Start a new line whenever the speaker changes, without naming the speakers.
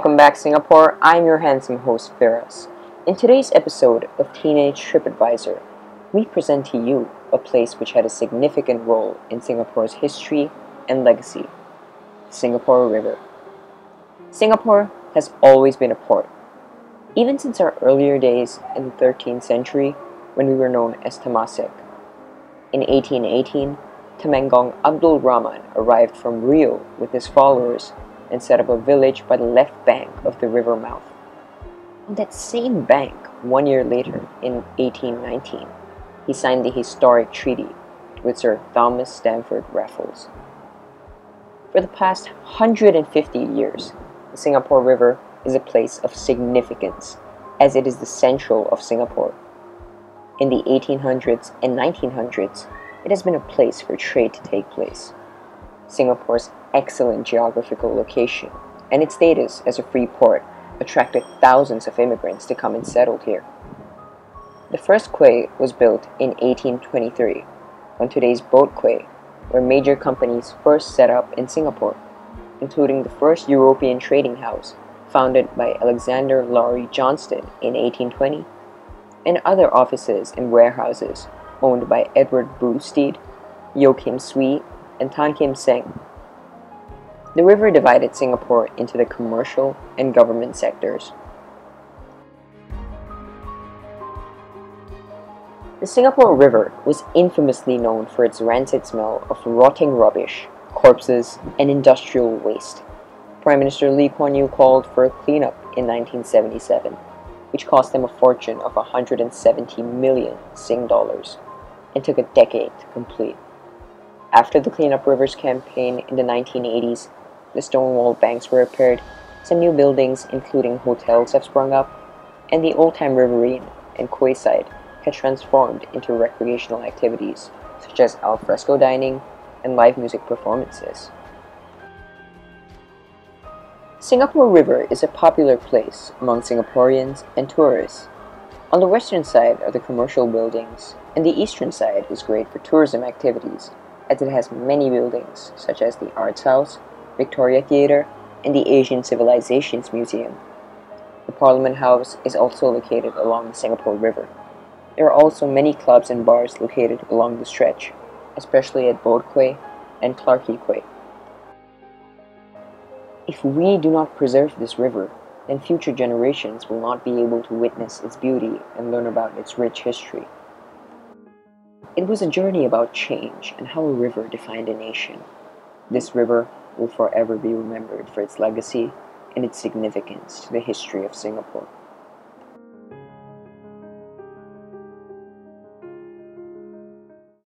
Welcome back, Singapore. I'm your handsome host, Firas. In today's episode of Teenage TripAdvisor, we present to you a place which had a significant role in Singapore's history and legacy, the Singapore River. Singapore has always been a port. Even since our earlier days in the 13th century, when we were known as Temasek. In 1818, Temenggung Abdul Rahman arrived from Rio with his followers and set up a village by the left bank of the river mouth. On that same bank, 1 year later, in 1819, he signed the historic treaty with Sir Thomas Stamford Raffles. For the past 150 years, the Singapore River is a place of significance, as it is the central of Singapore. In the 1800s and 1900s, it has been a place for trade to take place. Singapore excellent geographical location and its status as a free port attracted thousands of immigrants to come and settle here. The first quay was built in 1823 on today's boat quay, where major companies first set up in Singapore, including the first European trading house founded by Alexander Laurie Johnston in 1820, and other offices and warehouses owned by Edward Brewstead, Yo Kim Swee, and Tan Kim Seng. The river divided Singapore into the commercial and government sectors. The Singapore River was infamously known for its rancid smell of rotting rubbish, corpses, and industrial waste. Prime Minister Lee Kuan Yew called for a cleanup in 1977, which cost him a fortune of 170 million Sing dollars and took a decade to complete. After the Clean Up Rivers campaign in the 1980s, the stone wall banks were repaired, some new buildings including hotels have sprung up, and the old-time riverine and quayside had transformed into recreational activities such as al fresco dining and live music performances. Singapore River is a popular place among Singaporeans and tourists. On the western side are the commercial buildings, and the eastern side is great for tourism activities, as it has many buildings such as the Arts House, Victoria Theatre, and the Asian Civilizations Museum. The Parliament House is also located along the Singapore River. There are also many clubs and bars located along the stretch, especially at Boat Quay and Clarke Quay. If we do not preserve this river, then future generations will not be able to witness its beauty and learn about its rich history. It was a journey about change and how a river defined a nation. This river will forever be remembered for its legacy and its significance to the history of Singapore.